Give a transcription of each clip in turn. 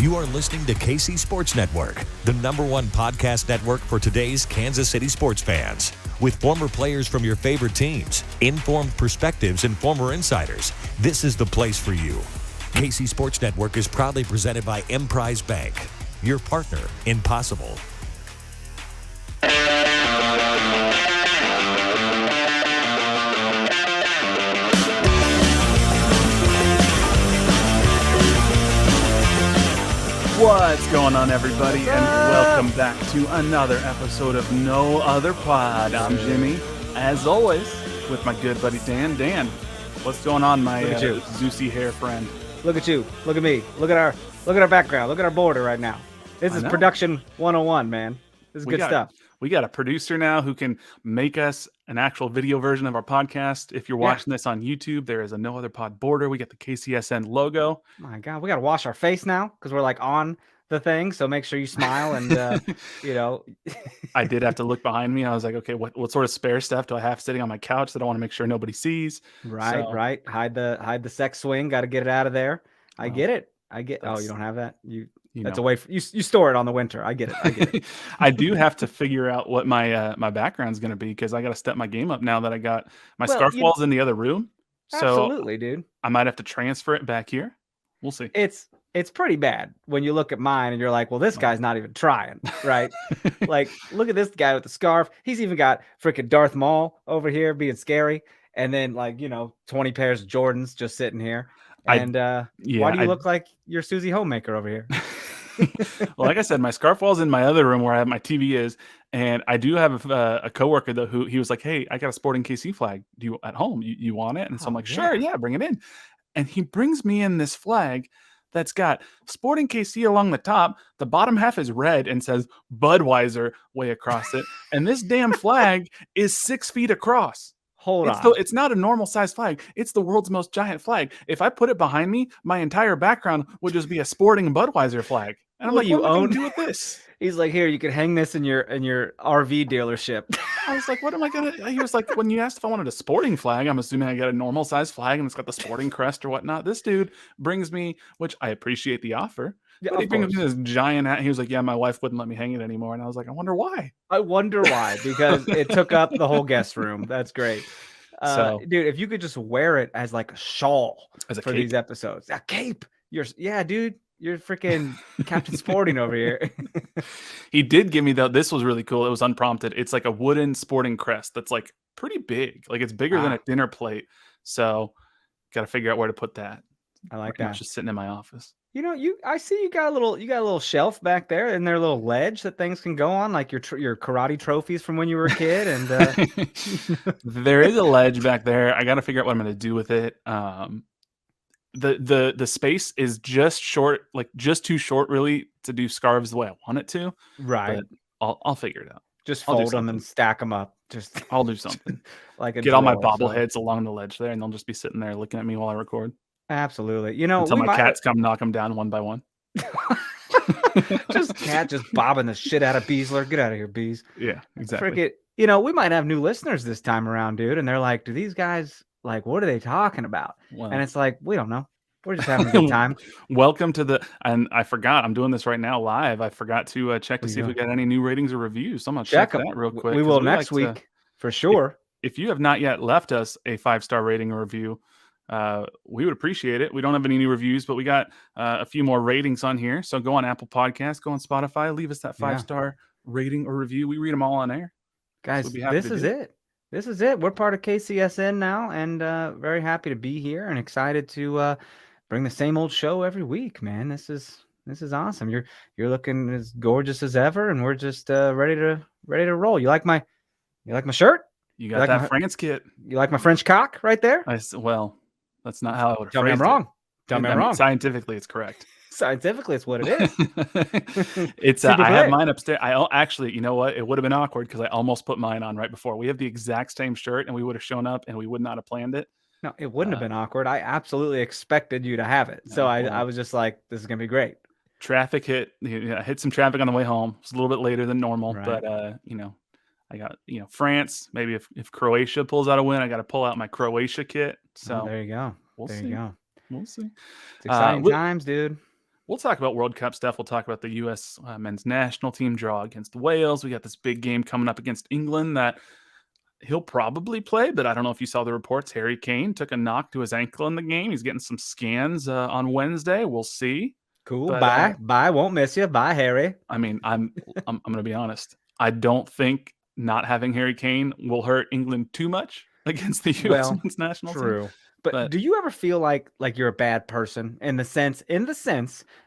You are listening to KC Sports Network, the #1 podcast network for today's Kansas City sports fans. With former players from your favorite teams, informed perspectives, and former insiders, this is the place for you. KC Sports Network is proudly presented by Emprise Bank, your partner in possible. What's going on, everybody, and welcome back to another episode of No Other Pod. I'm Jimmy, as always, with my good buddy Dan. Dan, what's going on, my Zeusy hair friend? Look at you. Look at me. Look at our background. Look at our border right now. This is production 101, man. This is good stuff. We got a producer now who can make us an actual video version of our podcast. If you're watching this on YouTube, there is a No Other Pod border. We got the KCSN logo. My God, we got to wash our face now because we're like on the thing. So make sure you smile and, I did have to look behind me. I was like, okay, what sort of spare stuff do I have sitting on my couch that I want to make sure nobody sees? Right. Hide the sex swing. Got to get it out of there. I get it. Oh, you don't have that? That's a way you store it on the winter. I get it. I do have to figure out what my my background's going to be because I got to step my game up now that I got my scarf walls in the other room. Absolutely, dude. I might have to transfer it back here. We'll see. It's pretty bad when you look at mine and you're like, well, this guy's not even trying, right? Like, look at this guy with the scarf. He's even got freaking Darth Maul over here being scary. And then 20 pairs of Jordans just sitting here. And why do you look like you're Susie Homemaker over here? Well, like I said, my scarf wall's in my other room where my TV is, and I do have a coworker though who he was like, "Hey, I got a Sporting KC flag. Do you at home? You want it?" And so I'm like, "Sure, yeah, bring it in." And he brings me in this flag that's got Sporting KC along the top. The bottom half is red and says Budweiser way across it, and this damn flag is 6 feet across. Hold on. It's not a normal size flag. It's the world's most giant flag. If I put it behind me, my entire background would just be a Sporting Budweiser flag. And I'm like, what am I going to do with this? He's like, here, you can hang this in your RV dealership. I was like, what am I going to? He was like, when you asked if I wanted a Sporting flag, I'm assuming I got a normal size flag and it's got the Sporting crest or whatnot. This dude brings me, which I appreciate the offer. Yeah, but he brings me this giant hat. He was like, yeah, my wife wouldn't let me hang it anymore. And I was like, I wonder why. Because it took up the whole guest room. That's great. Dude, if you could just wear it as like a shawl for these episodes. A cape. You're freaking Captain Sporting over here. He did give me this was really cool. It was unprompted. It's like a wooden Sporting crest that's like pretty big. Like it's bigger than a dinner plate. So got to figure out where to put that. I like that. Just sitting in my office. I see you got a little shelf back there, and their little ledge that things can go on, like your karate trophies from when you were a kid. And there is a ledge back there. I got to figure out what I'm going to do with it. The space is just short, like just too short, really, to do scarves the way I want it to. Right. But I'll figure it out. Just fold them and stack them up. I'll do something. Get all my bobbleheads along the ledge there, and they'll just be sitting there looking at me while I record. Absolutely. Until my cats come knock them down one by one. Just bobbing the shit out of Beasler. Get out of here, Bees. Yeah, exactly. We might have new listeners this time around, dude. And they're like, do these guys, like, what are they talking about? Well, and it's like, we don't know. We're just having a good time. Welcome to and I forgot, I'm doing this right now live. I forgot to check to see if we got any new ratings or reviews. So I'm going to check that real quick. We will next week for sure. If you have not yet left us a 5-star rating or review, we would appreciate it. We don't have any new reviews, but we got a few more ratings on here. So go on Apple Podcasts, go on Spotify, leave us that 5-star rating or review. We read them all on air. Guys, this is it. This is it. We're part of KCSN now, and very happy to be here and excited to bring the same old show every week, man. This is awesome. You're looking as gorgeous as ever, and we're just ready to roll. You like my shirt? You got that France kit. You like my French cock right there? That's not how I would tell me I'm wrong. Tell me I'm wrong. Scientifically, it's correct. Scientifically, it's what it is. It's I have mine upstairs. I actually, you know what? It would have been awkward because I almost put mine on right before. We have the exact same shirt, and we would have shown up, and we would not have planned it. No, it wouldn't have been awkward. I absolutely expected you to have it. So I was just like, this is gonna be great. Traffic hit some traffic on the way home. It's a little bit later than normal, right. But I got France. Maybe if Croatia pulls out a win, I got to pull out my Croatia kit. So there you go. We'll see. You go. We'll see. It's exciting times, dude. we'll talk about World Cup stuff. We'll talk about the U.S. Men's national team draw against Wales. We got this big game coming up against England that he'll probably play, but I don't know if you saw the reports. Harry Kane took a knock to his ankle in the game. He's getting some scans on Wednesday. We'll see. Cool. But, Bye. Won't miss you. Bye, Harry. I mean, I'm going to be honest. I don't think not having Harry Kane will hurt England too much against the U.S. Men's national team. But do you ever feel like you're a bad person in the sense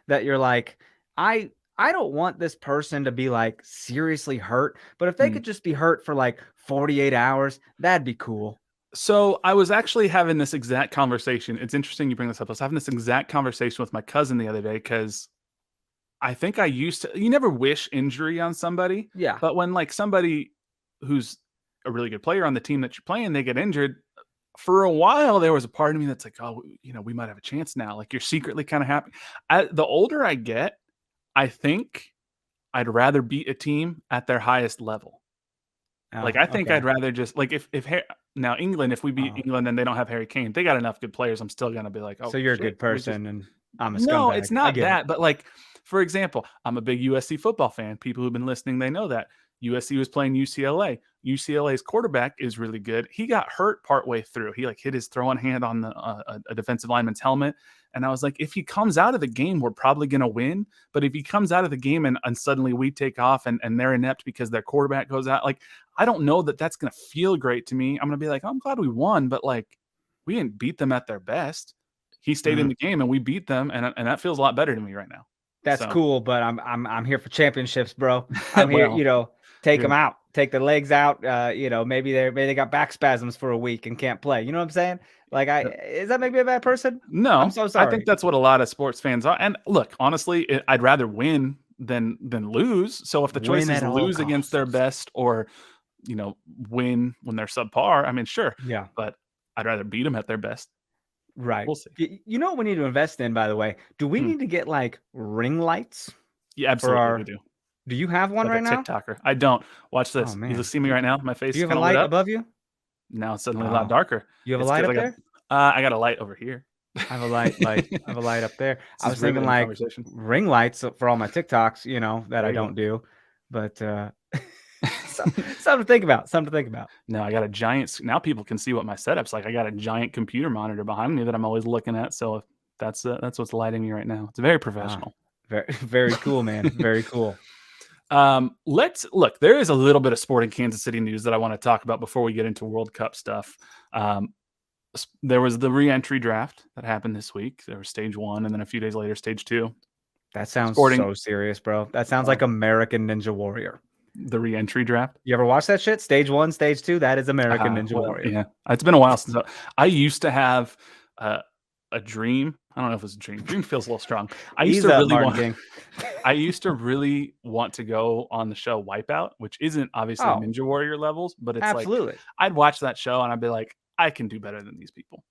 that you're like, I don't want this person to be like seriously hurt, but if they could just be hurt for like 48 hours, that'd be cool. So I was actually having this exact conversation. It's interesting you bring this up. I was having this exact conversation with my cousin the other day because I think I used to, you never wish injury on somebody. Yeah. But when like somebody who's a really good player on the team that you're playing, they get injured, for a while, there was a part of me that's like, oh, we might have a chance now. Like you're secretly kind of happy. The older I get, I think I'd rather beat a team at their highest level. Like I think I'd rather just like if now England, if we beat England and they don't have Harry Kane, they got enough good players. I'm still gonna be like, oh, so you're a good person and I'm a scumbag. No, it's not that. But like, for example, I'm a big USC football fan. People who've been listening, they know that. USC was playing UCLA. UCLA's quarterback is really good. He got hurt partway through. He like hit his throwing hand on the a defensive lineman's helmet. And I was like, if he comes out of the game, we're probably going to win. But if he comes out of the game and suddenly we take off and they're inept because their quarterback goes out, like, I don't know that that's going to feel great to me. I'm going to be like, oh, I'm glad we won, but like, we didn't beat them at their best. He stayed in the game and we beat them. And that feels a lot better to me right now. That's cool, but I'm here for championships, bro. I'm here, take them out, take the legs out. Maybe they got back spasms for a week and can't play. You know what I'm saying? Like, is that make me a bad person? No, I'm so sorry. I think that's what a lot of sports fans are. And look, honestly, I'd rather win than lose. So if the choice is lose against their best or, win when they're subpar, I mean, sure. Yeah. But I'd rather beat them at their best. Right. We'll see. You know what we need to invest in, by the way? Do we need to get like ring lights? Yeah, absolutely. We do. Do you have one like right now? TikToker. I don't. Watch this. Oh, man. You see me right now? My face. Do you have a light above you? Now it's suddenly a lot darker. You have a light up there? I got a light over here. I have a light. I have a light up there. I was thinking like ring lights for all my TikToks, that I don't do, but something to think about. Something to think about. No, I got a giant. Now people can see what my setup's like. I got a giant computer monitor behind me that I'm always looking at. So that's what's lighting me right now. It's very professional. Very, very cool, man. Very cool. Let's look. There is a little bit of sporting Kansas City news that I want to talk about before we get into World Cup stuff. There was the re-entry draft that happened this week. There was stage 1, and then a few days later, stage 2. That sounds so serious, bro. That sounds like American Ninja Warrior. The re-entry draft. You ever watch that shit? Stage 1, stage 2. That is American Ninja Warrior. Yeah, it's been a while since I used to have a dream. I don't know if it's a dream. Dream feels a little strong. I used to really want to go on the show Wipeout, which isn't obviously Ninja Warrior levels, but it's like I'd watch that show and I'd be like, I can do better than these people.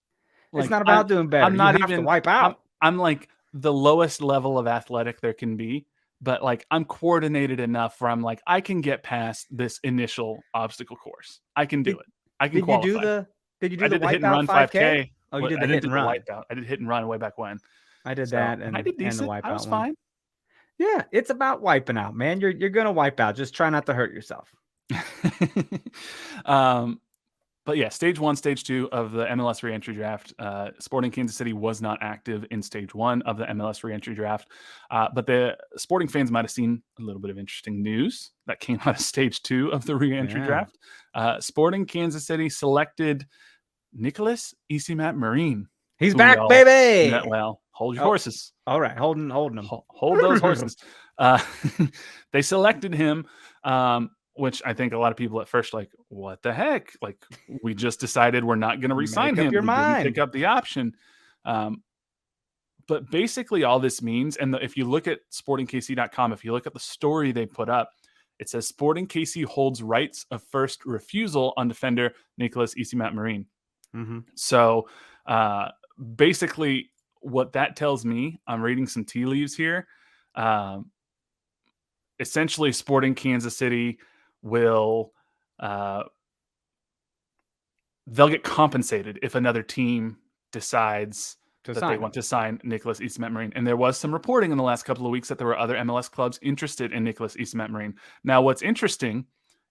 Like, it's not about doing better. I'm not even to wipe out. I'm like the lowest level of athletic there can be, but like I'm coordinated enough where I'm like I can get past this initial obstacle course. I can do it. I can qualify. Did you do the hit and run 5K? Oh, you did the hit and run. I did hit and run way back when. I did that, and I did decent. And the wipeout I was fine. Yeah, it's about wiping out, man. You're gonna wipe out. Just try not to hurt yourself. But yeah, stage 1, stage 2 of the MLS reentry draft. Sporting Kansas City was not active in stage 1 of the MLS reentry draft. But the Sporting fans might have seen a little bit of interesting news that came out of stage 2 of the reentry draft. Sporting Kansas City selected Nicholas Isimat Marine. He's back, baby. Well, hold your horses. All right, holding them. Hold those horses. They selected him. Which I think a lot of people at first like, what the heck? Like, we just decided we're not going to re-sign him. Your mind. Pick up the option. But basically all this means, and if you look at sportingkc.com, if you look at the story they put up, it says Sporting KC holds rights of first refusal on defender Nicholas Isimat Marine. Mm-hmm. So basically what that tells me, I'm reading some tea leaves here. Essentially Sporting Kansas City will they'll get compensated if another team decides they want to sign Nicholas East-Metz-Marine. And there was some reporting in the last couple of weeks that there were other MLS clubs interested in Nicholas East-Metz-Marine. Now, what's interesting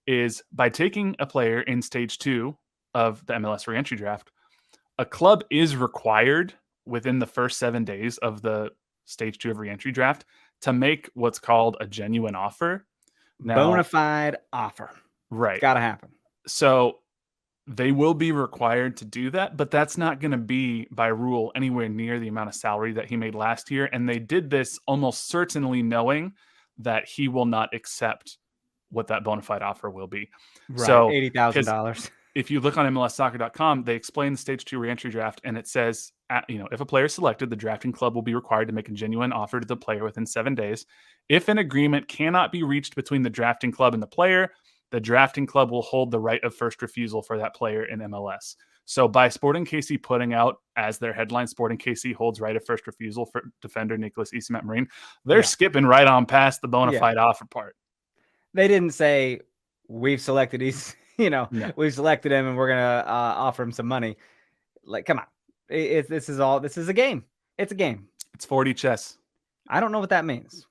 is by taking a player in stage 2 of the MLS reentry draft, a club is required within the first 7 days of the stage 2 of reentry draft to make what's called a genuine offer. Now, bona fide offer. Right. Got to happen. So they will be required to do that, but that's not going to be by rule anywhere near the amount of salary that he made last year. And they did this almost certainly knowing that he will not accept what that bona fide offer will be. Right. So $80,000. If you look on MLSsoccer.com, they explain the stage 2 reentry draft, and it says, if a player is selected, the drafting club will be required to make a genuine offer to the player within 7 days. If an agreement cannot be reached between the drafting club and the player, the drafting club will hold the right of first refusal for that player in MLS. So by Sporting KC putting out as their headline, Sporting KC holds right of first refusal for defender Nicholas East-Metz-Marine, they're skipping right on past the bona fide offer part. They didn't say, we've selected East, we've selected him and we're going to offer him some money. Like, come on. This is a game. It's a game. It's 4D chess. I don't know what that means.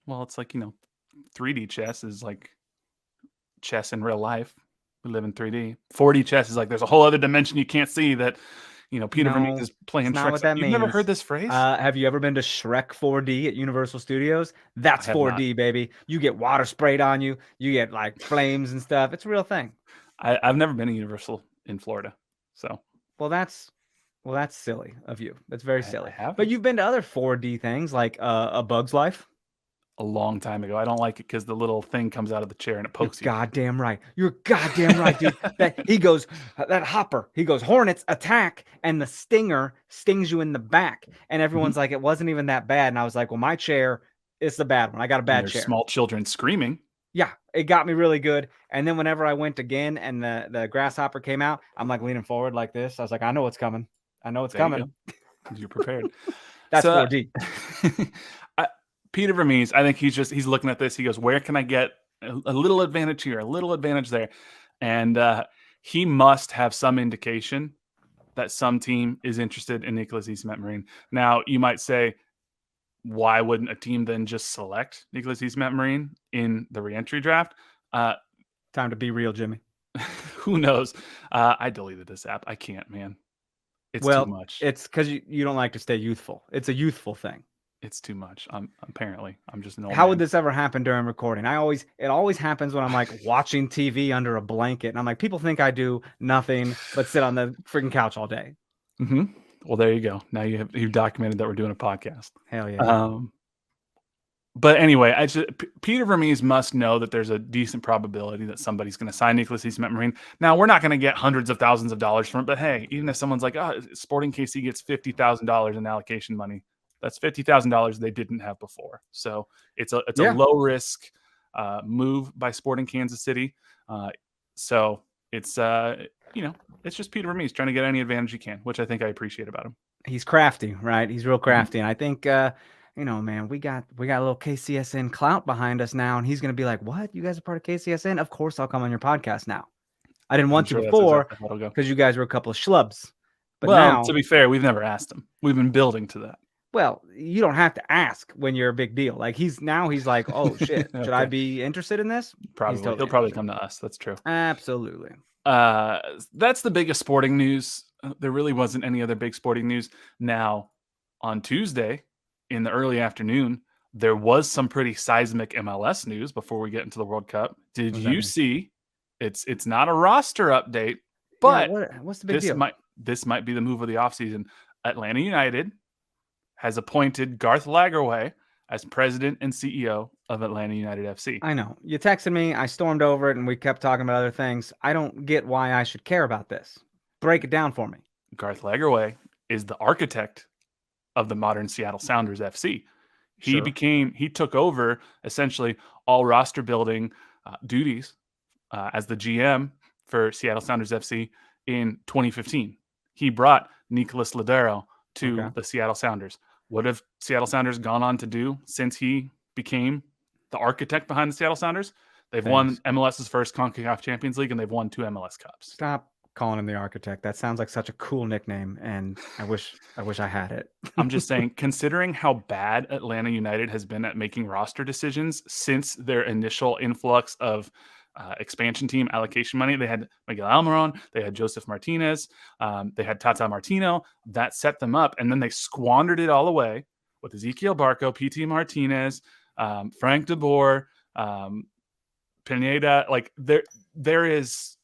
Well, it's like, 3D chess is like chess in real life. We live in 3D. 4D chess is like there's a whole other dimension you can't see that, Peter Vermees is playing Shrek. What that You've means. Never heard this phrase? Have you ever been to Shrek 4D at Universal Studios? That's 4D, baby. You get water sprayed on you. You get like flames and stuff. It's a real thing. I've never been to Universal in Florida. So. Well, that's silly of you. That's very silly. I have. But you've been to other 4D things like A Bug's Life. A long time ago. I don't like it because the little thing comes out of the chair and it pokes you. Goddamn right. You're goddamn right, dude. That hopper, he goes, Hornets attack, and the stinger stings you in the back. And everyone's like, it wasn't even that bad. And I was like, well, my chair is the bad one. I got a bad chair. Small children screaming. Yeah, it got me really good. And then whenever I went again and the grasshopper came out, I'm like leaning forward like this. I was like, I know what's coming. I know it's coming. You're prepared. That's 4D. Peter Vermees, I think he's looking at this. He goes, where can I get a little advantage here, a little advantage there? And he must have some indication that some team is interested in Nicholas East-Metz-Marine. Now, you might say, why wouldn't a team then just select Nicholas East-Metz-Marine in the reentry draft? Time to be real, Jimmy. Who knows? I deleted this app. I can't, man. It's too much. It's because you don't like to stay youthful. It's a youthful thing. It's too much. I'm just an old How man. would this ever happen during recording? It always happens when I'm like watching TV under a blanket, and I'm like, people think I do nothing but sit on the freaking couch all day. Mm-hmm. Well, there you go. Now you've documented that we're doing a podcast. Hell yeah. But anyway, Peter Vermees must know that there's a decent probability that somebody's going to sign Nicholas East-Metz-Marine. Now, we're not going to get hundreds of thousands of dollars from it, but hey, even if someone's like, Sporting KC gets $50,000 in allocation money, that's $50,000 they didn't have before. So it's a low risk move by Sporting Kansas City. So it's it's just Peter Vermees trying to get any advantage he can, which I think I appreciate about him. He's crafty, right? He's real crafty, and I think man, we got a little KCSN clout behind us now, and he's gonna be like, "What? You guys are part of KCSN? Of course, I'll come on your podcast now." I didn't want to before because you guys were a couple of schlubs. But now, to be fair, we've never asked him. We've been building to that. Well, you don't have to ask when you're a big deal. Like he's like, oh shit, Okay. should I be interested in this? Probably. He'll probably come to us. That's true. Absolutely. That's the biggest sporting news. There really wasn't any other big sporting news. Now, on Tuesday in the early afternoon, there was some pretty seismic MLS news before we get into the World Cup. Did you see? It's not a roster update, but what's the big deal? This might be the move of the offseason. Atlanta United has appointed Garth Lagerwey as president and CEO of Atlanta United FC. I know. You texted me. I stormed over it, and we kept talking about other things. I don't get why I should care about this. Break it down for me. Garth Lagerwey is the architect of the modern Seattle Sounders FC. He took over essentially all roster building duties as the GM for Seattle Sounders FC in 2015. He brought Nicolas Ladero to the Seattle Sounders. What have Seattle Sounders gone on to do since he became the architect behind the Seattle Sounders? They've won MLS's first CONCACAF Champions League, and they've won 2 MLS Cups. Stop calling him the architect. That sounds like such a cool nickname, and I wish I had it. I'm just saying, considering how bad Atlanta United has been at making roster decisions since their initial influx of expansion team allocation money, they had Miguel Almiron, they had Joseph Martinez, they had Tata Martino. That set them up, and then they squandered it all away with Ezequiel Barco, PT Martinez, Frank de Boer, Pineda. Like there is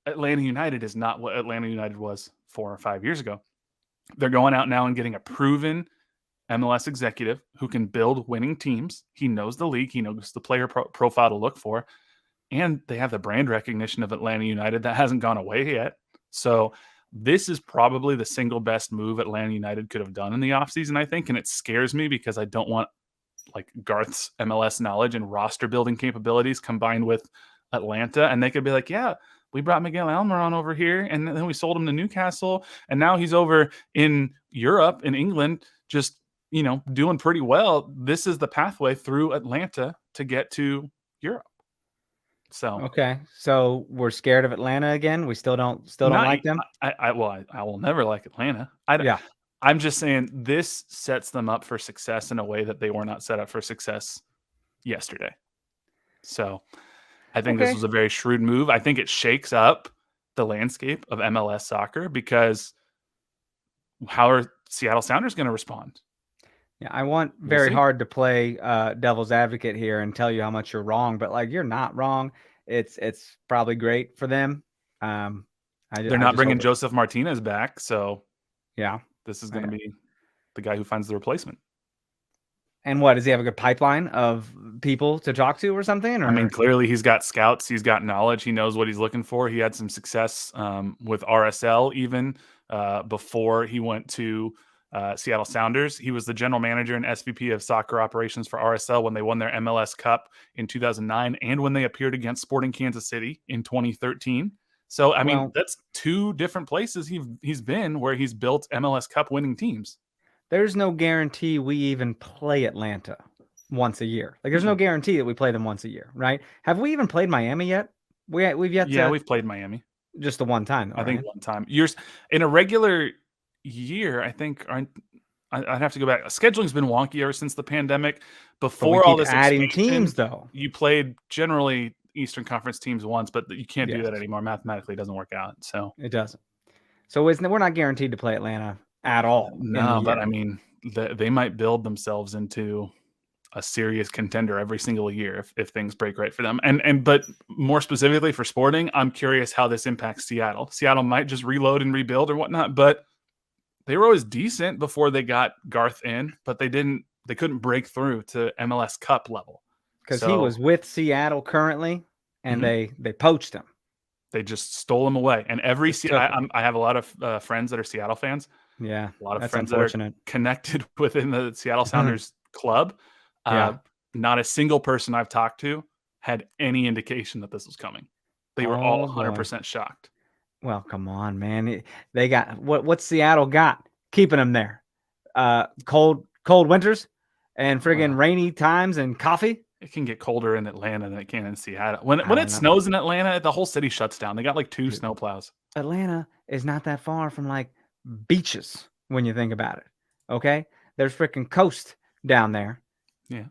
Atlanta United is not what Atlanta United was 4 or 5 years ago. They're going out now and getting a proven MLS executive who can build winning teams. He knows the league. He knows the player profile to look for. And they have the brand recognition of Atlanta United that hasn't gone away yet. So this is probably the single best move Atlanta United could have done in the offseason, I think. And it scares me because I don't want like Garth's MLS knowledge and roster building capabilities combined with Atlanta. And they could be like, yeah, we brought Miguel Almiron over here, and then we sold him to Newcastle, and now he's over in Europe, in England, just, doing pretty well. This is the pathway through Atlanta to get to Europe. So okay, so we're scared of Atlanta again. We still don't like them. I will never like Atlanta. I'm just saying this sets them up for success in a way that they were not set up for success yesterday. So I think this was a very shrewd move. I think it shakes up the landscape of MLS soccer, because how are Seattle Sounders going to respond? Yeah, I want very hard to play devil's advocate here and tell you how much you're wrong, but like, you're not wrong. It's probably great for them. They're not bringing Joseph Martinez back, so yeah, this is going to be the guy who finds the replacement. And what, does he have a good pipeline of people to talk to or something? Or? I mean, clearly he's got scouts. He's got knowledge. He knows what he's looking for. He had some success with RSL even before he went to Seattle Sounders. He was the general manager and SVP of soccer operations for RSL when they won their MLS Cup in 2009 and when they appeared against Sporting Kansas City in 2013. So, I mean, that's two different places he's been where he's built MLS Cup winning teams. There's no guarantee we even play Atlanta once a year. Like, there's no guarantee that we play them once a year, right? Have we even played Miami yet? We've yet to. Yeah, we've played Miami. Just the one time, though, I think one time. Years in a regular year, I think. I'd have to go back. Scheduling's been wonky ever since the pandemic. Before all this adding teams, though, you played generally Eastern Conference teams once, but you can't do that anymore. Mathematically, it doesn't work out. So it doesn't. So we're not guaranteed to play Atlanta at all. No, but I mean, they might build themselves into a serious contender every single year if things break right for them. But more specifically for Sporting, I'm curious how this impacts Seattle. Seattle might just reload and rebuild or whatnot, but they were always decent before they got Garth in, but they couldn't break through to MLS Cup level. Because he was with Seattle currently, and they poached him. They just stole him away. And I have a lot of friends that are Seattle fans. Yeah, a lot of friends that are connected within the Seattle Sounders club. Not a single person I've talked to had any indication that this was coming. They were all 100% shocked. Well, come on, man. They got what's Seattle got keeping them there? Cold winters and friggin' rainy times and coffee. It can get colder in Atlanta than it can in Seattle. When it snows in Atlanta, the whole city shuts down. They got like 2 snowplows. Atlanta is not that far from like beaches when you think about it. Okay, there's freaking coast down there. Yeah,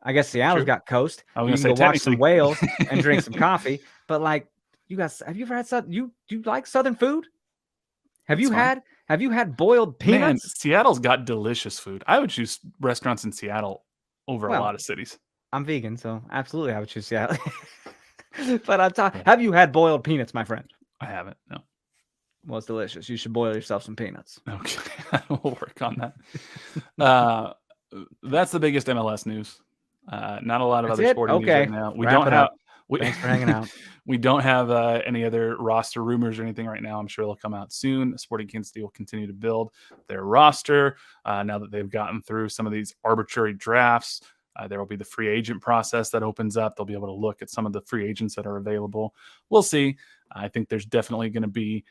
I guess Seattle's got coast. I was you gonna can go watch some whales and drink some coffee. But like, have you ever had do you like Southern food? Have you had boiled peanuts? Man, Seattle's got delicious food. I would choose restaurants in Seattle over a lot of cities. I'm vegan, so absolutely I would choose Seattle. But I'm talking. Have you had boiled peanuts, my friend? I haven't. No. Well, it's delicious. You should boil yourself some peanuts. Okay, we'll work on that. That's the biggest MLS news. Not a lot of other sporting news right now. Thanks for hanging out. We don't have any other roster rumors or anything right now. I'm sure they'll come out soon. Sporting Kansas City will continue to build their roster now that they've gotten through some of these arbitrary drafts. There will be the free agent process that opens up. They'll be able to look at some of the free agents that are available. We'll see. I think there's definitely going to be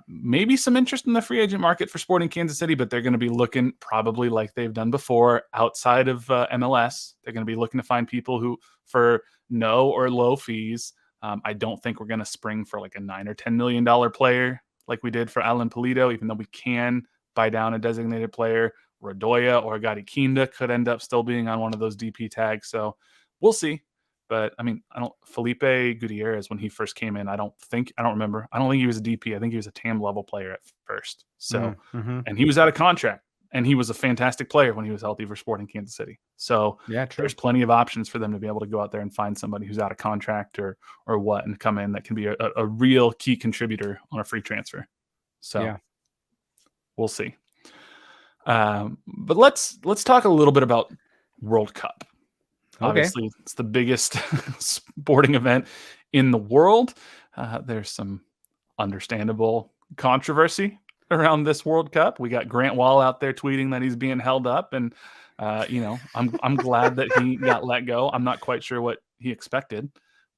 maybe some interest in the free agent market for Sporting Kansas City, but they're going to be looking probably like they've done before outside of MLS. They're going to be looking to find people who, for no or low fees, I don't think we're going to spring for like a $9 or $10 million player like we did for Alan Polito, even though we can buy down a designated player. Radoya or Gadi Kinda could end up still being on one of those DP tags. So we'll see. But I mean, Felipe Gutierrez, when he first came in, I don't think he was a DP. I think he was a TAM level player at first. So, and he was out of contract, and he was a fantastic player when he was healthy for Sporting Kansas City. So yeah, true. There's plenty of options for them to be able to go out there and find somebody who's out of contract or what, and come in that can be a real key contributor on a free transfer. So yeah. We'll see. But let's talk a little bit about World Cup. Okay. Obviously, it's the biggest sporting event in the world. There's some understandable controversy around this World Cup. We got Grant Wall out there tweeting that he's being held up, and I'm glad that he got let go. I'm not quite sure what he expected,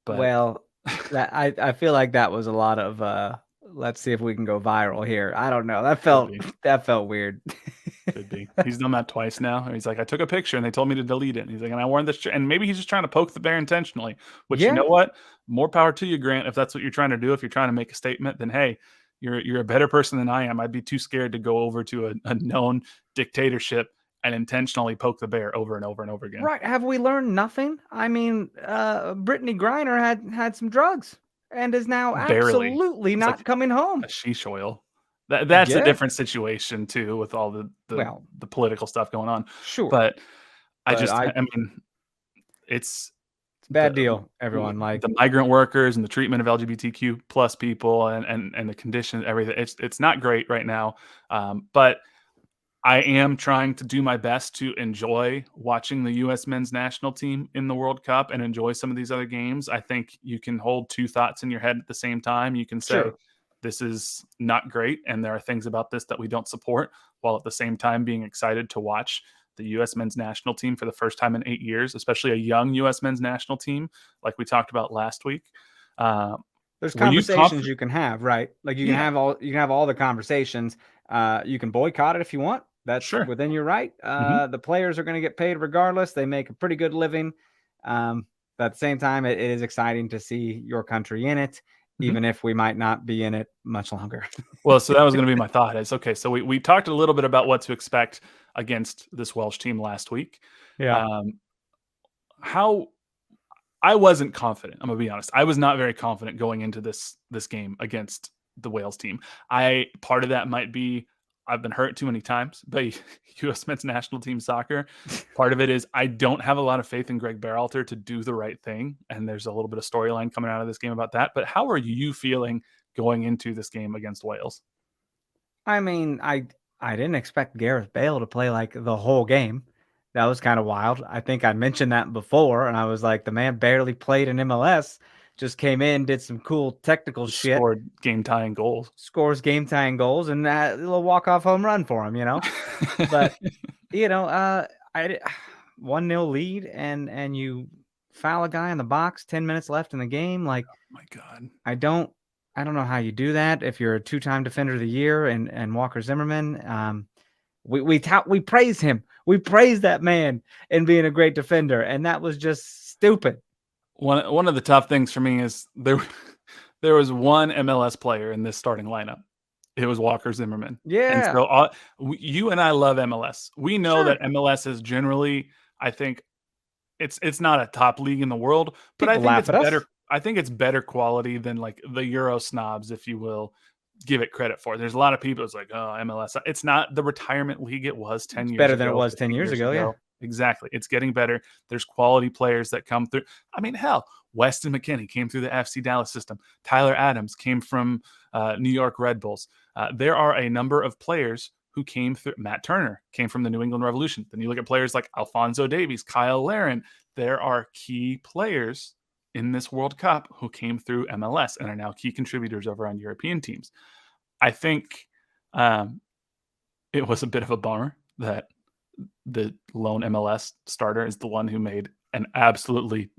but I feel like that was a lot of let's see if we can go viral here. I don't know. That felt weird. Could be. He's done that twice now. He's like, I took a picture and they told me to delete it. And he's like, and I wore this and maybe he's just trying to poke the bear intentionally, which you know what? More power to you, Grant. If that's what you're trying to do, if you're trying to make a statement, then hey, you're a better person than I am. I'd be too scared to go over to a known dictatorship and intentionally poke the bear over and over and over again. Right. Have we learned nothing? I mean, Brittany Griner had some drugs and is now absolutely not coming home. A sheesh oil. That's a different situation too, with all the political stuff going on. Sure, but I mean, it's a bad deal. Everyone, like the migrant workers and the treatment of LGBTQ plus people and the conditions, everything. It's not great right now. But I am trying to do my best to enjoy watching the U.S. men's national team in the World Cup and enjoy some of these other games. I think you can hold two thoughts in your head at the same time. You can say, this is not great, and there are things about this that we don't support, while at the same time being excited to watch the U.S. men's national team for the first time in 8 years, especially a young U.S. men's national team, like we talked about last week. There's conversations you can have, right? Like you can have all the conversations. You can boycott it if you want. That's within your right. The players are going to get paid regardless. They make a pretty good living. But at the same time, it is exciting to see your country in it, even if we might not be in it much longer. Well, so that was going to be my thought. It's okay. So we talked a little bit about what to expect against this Welsh team last week. Yeah. How I wasn't confident. I'm going to be honest. I was not very confident going into this game against the Wales team. Part of that might be I've been hurt too many times by U.S. men's national team soccer. Part of it is I don't have a lot of faith in Greg Berhalter to do the right thing, and there's a little bit of storyline coming out of this game about that. But how are you feeling going into this game against Wales? I mean, I didn't expect Gareth Bale to play like the whole game. That was kind of wild. I think I mentioned that before, and I was like, the man barely played in MLS. Just came in, did some cool technical shit. Scored game-tying goals. Scores game-tying goals, and a little walk-off home run for him, But, 1-0 lead, and you foul a guy in the box, 10 minutes left in the game. Like, oh my God. I don't know how you do that if you're a two-time defender of the year and Walker Zimmerman. We praise him. We praise that man in being a great defender, and that was just stupid. One of the tough things for me is there was one MLS player in this starting lineup. It was Walker Zimmerman. Yeah. And so you and I love MLS. We know that MLS is generally, I think, it's not a top league in the world, but I think it's better. I think it's better quality than like the Euro snobs, if you will, give it credit for. There's a lot of people. It's like, oh, MLS. It's not the retirement league it was 10 years ago. Better than it was 10 years ago. Yeah. Exactly. It's getting better. There's quality players that come through. I mean, hell, Weston McKennie came through the FC Dallas system. Tyler Adams came from New York Red Bulls. There are a number of players who came through. Matt Turner came from the New England Revolution. Then you look at players like Alphonso Davies, Kyle Larin. There are key players in this World Cup who came through MLS and are now key contributors over on European teams. I think it was a bit of a bummer that the lone MLS starter is the one who made an absolutely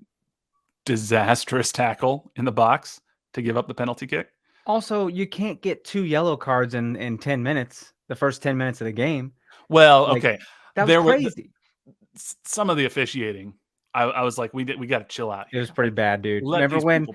disastrous tackle in the box to give up the penalty kick. Also, you can't get 2 yellow cards in 10 minutes, the first 10 minutes of the game. Well, okay. That was crazy. Some of the officiating, I was like, we got to chill out here. It was pretty bad, dude. Remember when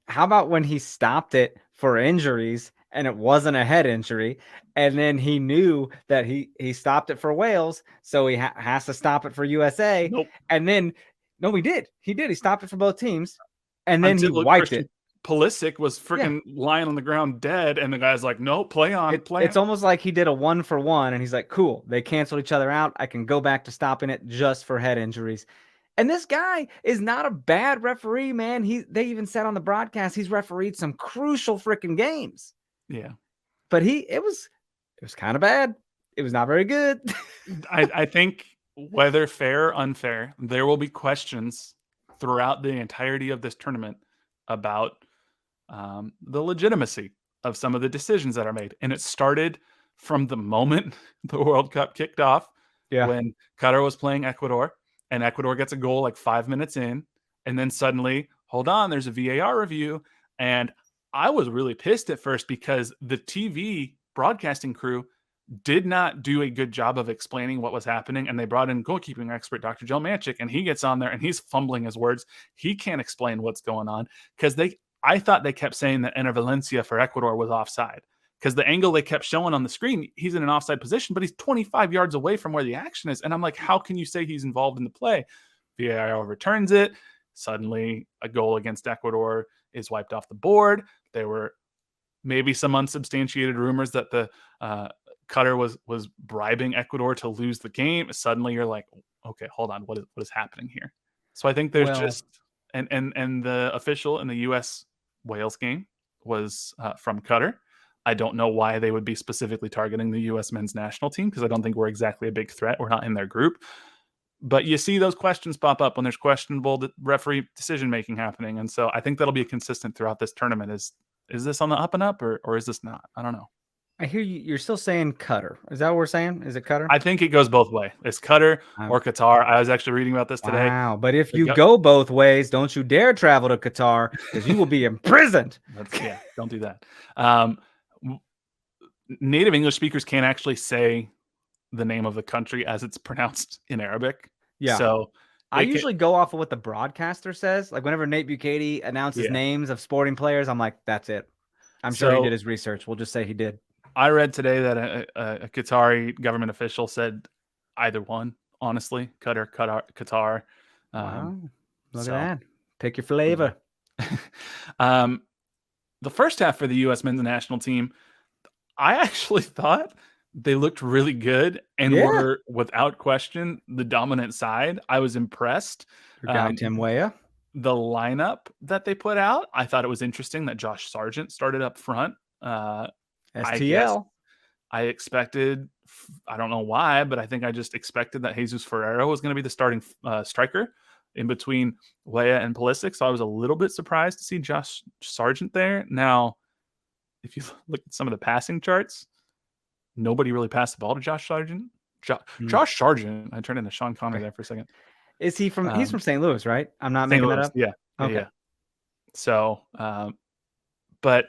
how about when he stopped it for injuries and it wasn't a head injury, and then he knew that he stopped it for Wales, so he has to stop it for USA, Nope. and then no, he did. He stopped it for both teams, and then he Until wiped it. Pulisic was Yeah. freaking lying on the ground dead, and the guy's like, "No, play on, play It's on." almost like he did a 1-for-1, and he's like, "Cool, they canceled each other out. I can go back to stopping it just for head injuries." And this guy is not a bad referee, man. They even said on the broadcast he's refereed some crucial freaking games. Yeah. But it was kind of bad. It was not very good. I think whether fair or unfair, there will be questions throughout the entirety of this tournament about the legitimacy of some of the decisions that are made. And it started from the moment the World Cup kicked off Yeah. when Qatar was playing Ecuador, and Ecuador gets a goal like 5 minutes in, and then suddenly, hold on, there's a VAR review. And I was really pissed at first because the TV broadcasting crew did not do a good job of explaining what was happening, and they brought in goalkeeping expert Dr. Joe Manchik, and he gets on there and he's fumbling his words. He can't explain what's going on because I thought they kept saying that Enner Valencia for Ecuador was offside because the angle they kept showing on the screen, he's in an offside position, but he's 25 yards away from where the action is. And I'm like, how can you say he's involved in the play? VAR overturns it. Suddenly, a goal against Ecuador is wiped off the board. There were maybe some unsubstantiated rumors that the Qatar was bribing Ecuador to lose the game. Suddenly, you're like, okay, hold on, what is happening here? So I think there's just and the official in the U.S. Wales game was from Qatar. I don't know why they would be specifically targeting the U.S. men's national team because I don't think we're exactly a big threat. We're not in their group. But you see those questions pop up when there's questionable referee decision making happening, and so I think that'll be consistent throughout this tournament. Is this on the up and up or is this not? I don't know. I hear you. You're still saying Qatar. Is that what we're saying? Is it Qatar? I think it goes both ways. It's Qatar or Qatar. I was actually reading about this today. Wow. But if you go both ways, don't you dare travel to Qatar because you will be imprisoned. Yeah, don't do that. Native English speakers can't actually say the name of the country as it's pronounced in Arabic. Yeah. So I usually go off of what the broadcaster says. Like whenever Nate Bukaty announces names of sporting players, I'm like, that's it. I'm sure he did his research. We'll just say he did. I read today that a Qatari government official said either one, honestly, Qatar. Wow. Look at that. Pick your flavor. The first half for the U.S. men's national team, I actually thought they looked really good and were, without question, the dominant side. I was impressed. Your guy, Tim Weah. The lineup that they put out, I thought it was interesting that Josh Sargent started up front. STL. I expected, I don't know why, but I think I just expected that Jesus Ferreira was going to be the starting striker in between Weah and Pulisic. So I was a little bit surprised to see Josh Sargent there. Now, if you look at some of the passing charts, nobody really passed the ball to Josh Sargent. Josh Sargent, I turned into Sean Connery there for a second. Is he from? He's from St. Louis, right? I'm not making that up. Yeah. Okay. Yeah. So, but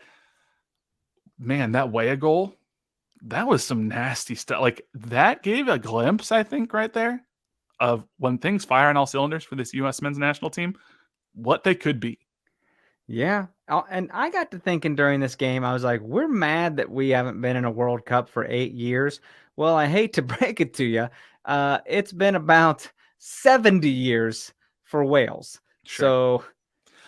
man, that Weah goal, that was some nasty stuff. Like that gave a glimpse, I think, right there, of when things fire on all cylinders for this U.S. men's national team, what they could be. Yeah. And I got to thinking during this game, I was like, we're mad that we haven't been in a World Cup for 8 years. Well, I hate to break it to you. It's been about 70 years for Wales. Sure.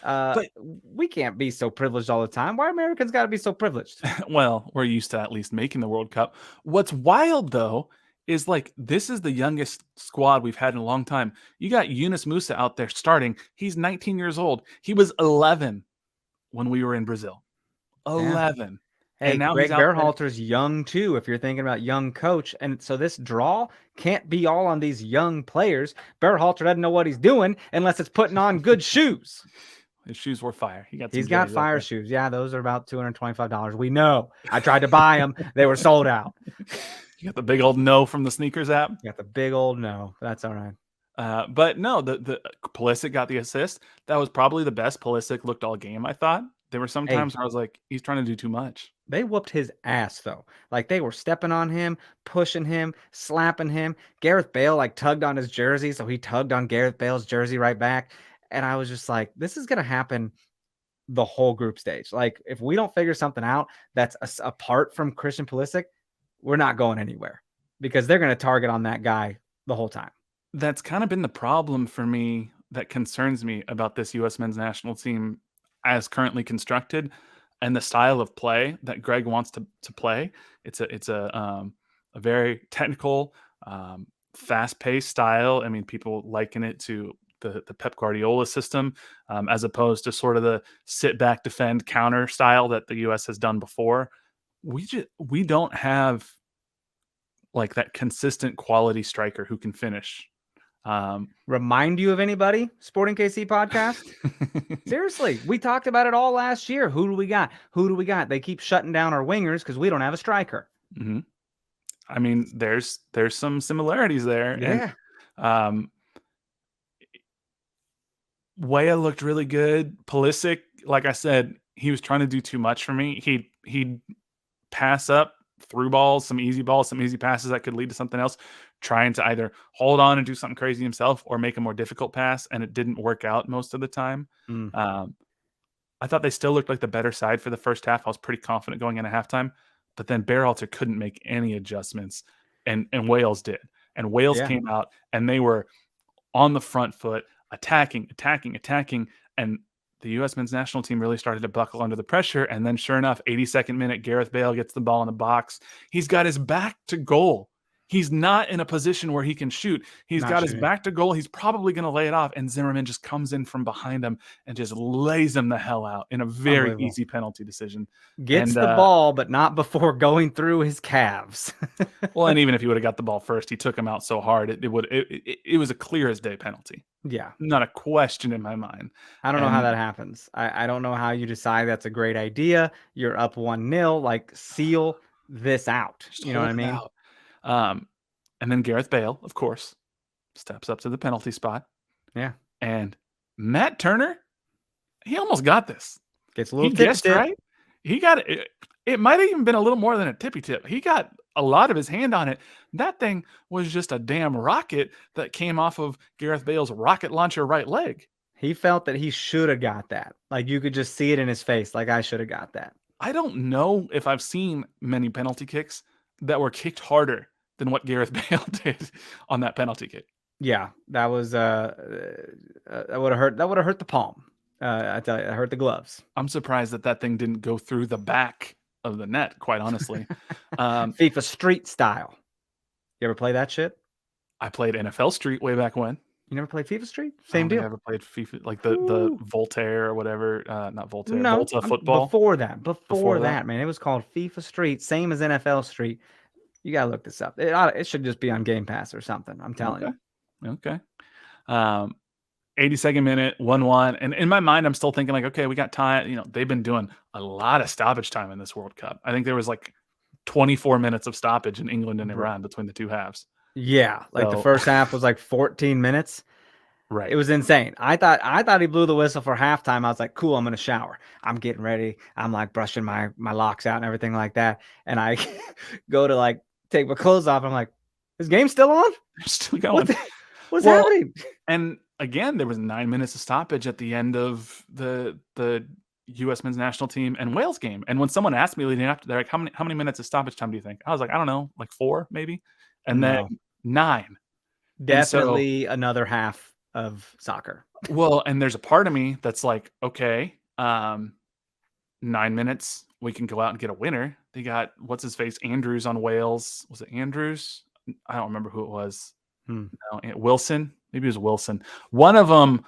So we can't be so privileged all the time. Why Americans got to be so privileged? Well, we're used to at least making the World Cup. What's wild, though, is like this is the youngest squad we've had in a long time. You got Yunus Musa out there starting. He's 19 years old. He was 11 when we were in Brazil. 11. Yeah. Hey, and now Greg Berhalter's young too, if you're thinking about young coach. And so this draw can't be all on these young players. Berhalter doesn't know what he's doing unless it's putting on good shoes. His shoes were fire. He's got fire shoes. Yeah, those are about $225. We know. I tried to buy them. They were sold out. You got the big old no from the sneakers app? You got the big old no. That's all right. But no, the Pulisic got the assist. That was probably the best Pulisic looked all game, I thought. There were some times where I was like, he's trying to do too much. They whooped his ass, though. Like, they were stepping on him, pushing him, slapping him. Gareth Bale, like, tugged on his jersey, so he tugged on Gareth Bale's jersey right back. And I was just like, this is going to happen the whole group stage. Like, if we don't figure something out that's apart from Christian Pulisic, we're not going anywhere, because they're going to target on that guy the whole time. That's kind of been the problem for me that concerns me about this U.S. men's national team as currently constructed, and the style of play that Greg wants to play. It's a very technical, fast-paced style. I mean, people liken it to the Pep Guardiola system, as opposed to sort of the sit back, defend, counter style that the U.S. has done before. We don't have like that consistent quality striker who can finish. Remind you of anybody? Sporting KC podcast? Seriously, we talked about it all last year. Who do we got? Who do we got? They keep shutting down our wingers because we don't have a striker. Mm-hmm. I mean, there's some similarities there. Yeah. And Weah looked really good. Pulisic, like I said, he was trying to do too much for me. He'd pass up through balls, some easy passes that could lead to something else, trying to either hold on and do something crazy himself or make a more difficult pass, and it didn't work out most of the time. I thought they still looked like the better side for the first half. I was pretty confident going into halftime, but then Berhalter couldn't make any adjustments, and Wales did. And Wales came out, and they were on the front foot, attacking, and the U.S. men's national team really started to buckle under the pressure. And then sure enough, 82nd minute, Gareth Bale gets the ball in the box. He's got his back to goal. He's not in a position where he can shoot. He's got his back to goal. He's probably going to lay it off. And Zimmerman just comes in from behind him and just lays him the hell out in a very easy penalty decision. Gets the ball, but not before going through his calves. Well, and even if he would have got the ball first, he took him out so hard. It was a clear as day penalty. Yeah. Not a question in my mind. I don't know how that happens. I don't know how you decide that's a great idea. You're up 1-0, like, seal this out. You know what I mean? And then Gareth Bale, of course, steps up to the penalty spot. Yeah. And Matt Turner, he almost got this. Gets a little guessed right. He got it. It might have even been a little more than a tippy tip. He got a lot of his hand on it. That thing was just a damn rocket that came off of Gareth Bale's rocket launcher right leg. He felt that he should have got that. Like, you could just see it in his face. Like, I should have got that. I don't know if I've seen many penalty kicks that were kicked harder than what Gareth Bale did on that penalty kick. Yeah, that was that would have hurt. That would have hurt the palm. I tell you, it hurt the gloves. I'm surprised that thing didn't go through the back of the net, quite honestly. FIFA Street style. You ever play that shit? I played NFL Street way back when. You never played FIFA Street? Same deal. I never played FIFA, like the Voltaire or whatever. Not Voltaire. No, Volta football. Before that, man, it was called FIFA Street, same as NFL Street. You gotta look this up. It should just be on Game Pass or something. I'm telling you. Okay. 82nd minute, 1-1. And in my mind, I'm still thinking like, okay, we got time. You know, they've been doing a lot of stoppage time in this World Cup. I think there was like 24 minutes of stoppage in England and Iran between the two halves. Yeah. Like the first half was like 14 minutes. Right. It was insane. I thought he blew the whistle for halftime. I was like, cool, I'm going to shower. I'm getting ready. I'm like brushing my locks out and everything like that. And I go to like take my clothes off. I'm like, is game still on? They're still going. What's happening? And again, there was 9 minutes of stoppage at the end of the U.S. men's national team and Wales game. And when someone asked me leading up to, they're like, how many minutes of stoppage time do you think? I was like, I don't know, like 4 maybe. And then 9. Definitely another half of soccer. Well, and there's a part of me that's like, okay, 9 minutes, we can go out and get a winner. They got, what's his face, Andrews on Wales. Was it Andrews? I don't remember who it was. No, Wilson. Maybe it was Wilson. One of them,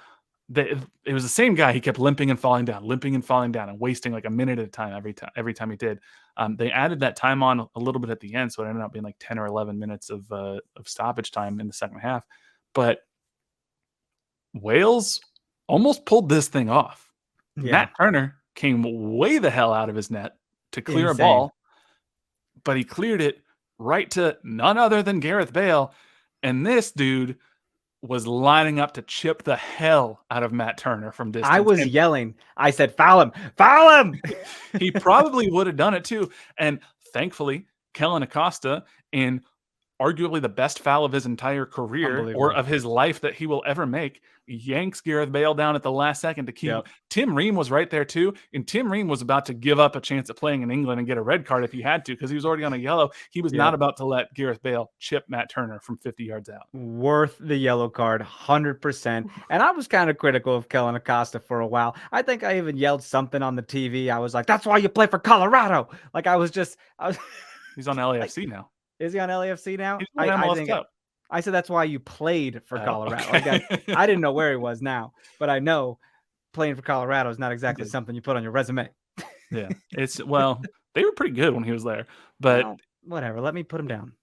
it was the same guy. He kept limping and falling down, and wasting like a minute at a time every time he did. They added that time on a little bit at the end, so it ended up being like 10 or 11 minutes of stoppage time in the second half. But Wales almost pulled this thing off. Yeah. Matt Turner came way the hell out of his net to clear a ball, but he cleared it right to none other than Gareth Bale. And this dude was lining up to chip the hell out of Matt Turner from distance. I was yelling. I said, foul him, foul him. He probably would have done it too. And thankfully, Kellen Acosta, in arguably the best foul of his entire career or of his life that he will ever make, yanks Gareth Bale down at the last second to keep. Yep. Tim Ream was right there too, and Tim Ream was about to give up a chance at playing in England and get a red card if he had to because he was already on a yellow. He was not about to let Gareth Bale chip Matt Turner from 50 yards out. Worth the yellow card, 100%. And I was kind of critical of Kellen Acosta for a while. I think I even yelled something on the TV. I was like, "That's why you play for Colorado." Like I was. He's on LAFC now. Is he on LAFC now? He's on MLS Cup. I said that's why you played for Colorado. Okay. Like I didn't know where he was now, but I know playing for Colorado is not exactly something you put on your resume. Yeah, they were pretty good when he was there, but whatever. Let me put him down.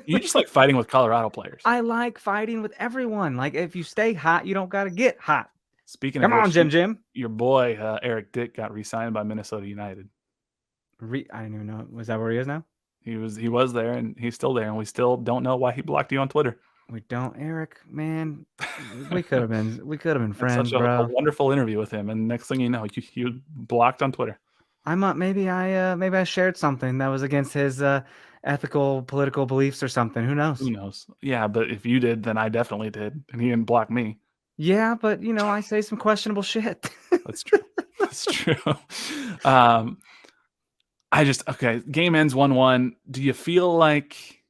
You just like fighting with Colorado players. I like fighting with everyone. Like if you stay hot, you don't got to get hot. Speaking Come of on, Jim. Your boy Eric Dick got re-signed by Minnesota United. I didn't even know. Was that where he is now? He was there, and he's still there, and we still don't know why he blocked you on Twitter. We don't, Eric. Man, we could have been friends, such bro. A wonderful interview with him, and next thing you know, you blocked on Twitter. Maybe I shared something that was against his ethical, political beliefs or something. Who knows? Who knows? Yeah, but if you did, then I definitely did, and he didn't block me. Yeah, but I say some questionable shit. That's true. That's true. Game ends 1-1. Do you feel like?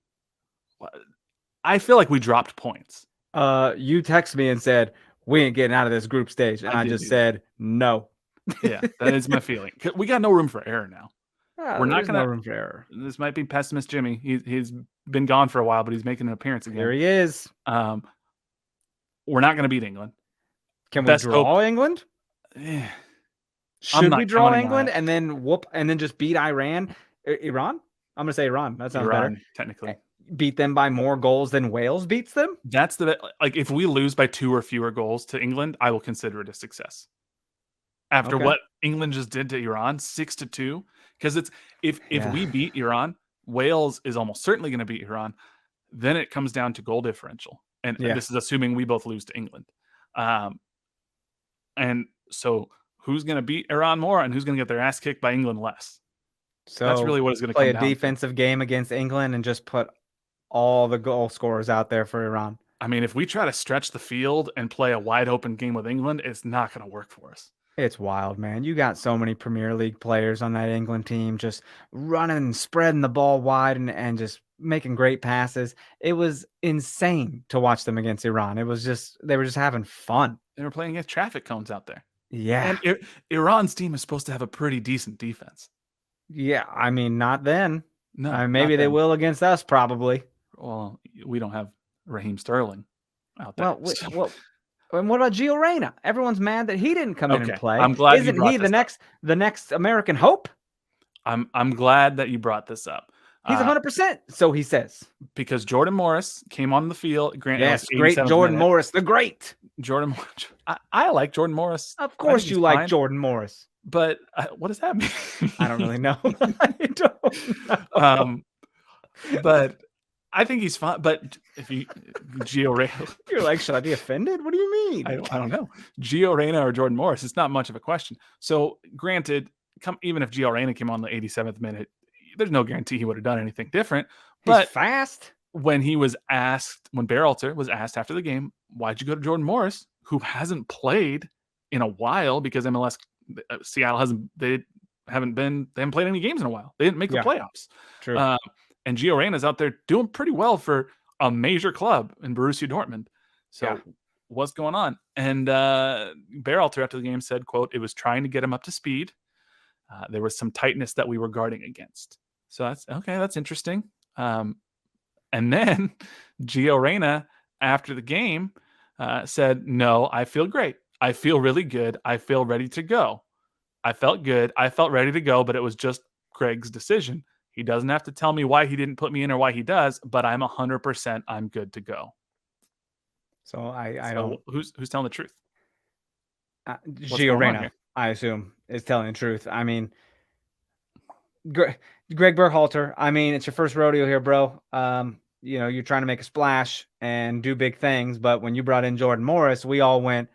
I feel like we dropped points. You texted me and said we ain't getting out of this group stage, and I just said no. Yeah, that is my feeling. We got no room for error now. We're not gonna no room for error. This might be pessimist Jimmy. He's been gone for a while, but he's making an appearance again. Here he is. We're not gonna beat England. Can we draw England? Should we draw England and then just beat Iran? Iran? I'm gonna say Iran. That sounds better. Technically. Beat them by more goals than Wales beats them? That's if we lose by 2 or fewer goals to England, I will consider it a success. After what England just did to Iran, 6-2, because if we beat Iran, Wales is almost certainly going to beat Iran. Then it comes down to goal differential, and this is assuming we both lose to England. And so who's going to beat Iran more, and who's going to get their ass kicked by England less? So that's really what it's going to come down to. Play a defensive game against England and just put all the goal scorers out there for Iran. I mean, if we try to stretch the field and play a wide open game with England, it's not going to work for us. It's wild, man. You got so many Premier League players on that England team just running and spreading the ball wide and just making great passes. It was insane to watch them against Iran. They were just having fun. They were playing against traffic cones out there. Yeah. And Iran's team is supposed to have a pretty decent defense. Yeah, I mean, not then. No, maybe they will against us, probably. Well, we don't have Raheem Sterling out there. Well, and what about Gio Reyna? Everyone's mad that he didn't come in and play. I'm glad. Isn't he the next American hope? I'm glad that you brought this up. He's 100%. So he says. Because Jordan Morris came on the field. Yes, great Jordan Morris, the great. Jordan. I like Jordan Morris. Of course you like Jordan Morris. But what does that mean? I don't really know. I don't know. But I think he's fine. But if Gio Reyna, you're like, should I be offended? What do you mean? I don't know. Gio Reyna or Jordan Morris, it's not much of a question. So granted, even if Gio Reyna came on the 87th minute, there's no guarantee he would have done anything different. But he's fast. When Berhalter was asked after the game, why'd you go to Jordan Morris, who hasn't played in a while because MLS Seattle they haven't played any games in a while. They didn't make the playoffs. True. And Gio Reyna's out there doing pretty well for a major club in Borussia Dortmund. So what's going on? And Berhalter after the game said, quote, "It was trying to get him up to speed. There was some tightness that we were guarding against." So that's interesting. And then Gio Reyna after the game said, "No, I feel great. I feel really good. I feel ready to go. I felt good. I felt ready to go, but it was just Craig's decision. He doesn't have to tell me why he didn't put me in or why he does, but I'm 100%. I'm good to go." So I don't. Who's telling the truth? Gio Reyna, I assume, is telling the truth. I mean, Greg Berhalter. I mean, it's your first rodeo here, bro. You're trying to make a splash and do big things, but when you brought in Jordan Morris, we all went,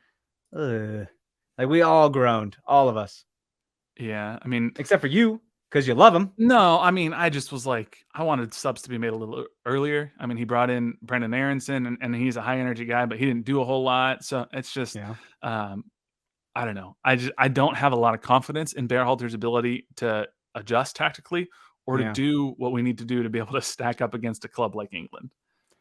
ugh. Like we all groaned, all of us. Yeah, I mean, except for you. because you love him. No, I mean, I just was like, I wanted subs to be made a little earlier. I mean, he brought in Brendan Aronson, and he's a high energy guy, but he didn't do a whole lot. So it's just, Yeah. I don't know. I don't have a lot of confidence in Berhalter's ability to adjust tactically or to Yeah. do what we need to do to be able to stack up against a club like England.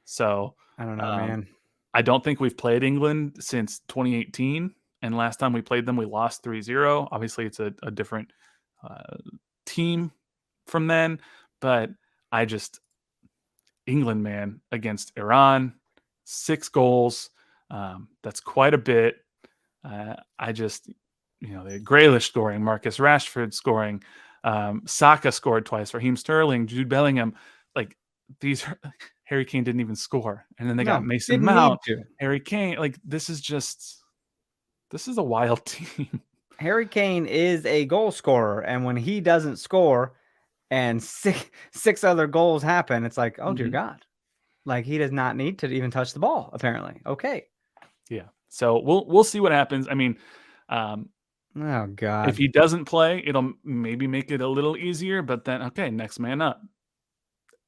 So I don't know, man. I don't think we've played England since 2018. And last time we played them, we lost 3-0. Obviously, it's a different team from then. But England, man, against Iran, 6 goals. That's quite a bit. They had Grealish scoring, Marcus Rashford scoring, Saka scored twice, Raheem Sterling, Jude Bellingham. Like these, Harry Kane didn't even score, and then they got Mason Mount, Harry Kane. Like this is a wild team. Harry Kane is a goal scorer, and when he doesn't score, and six other goals happen, it's like, oh dear God, like he does not need to even touch the ball. Apparently, okay. Yeah. So we'll see what happens. I mean, oh God, if he doesn't play, it'll maybe make it a little easier. But then, okay, next man up.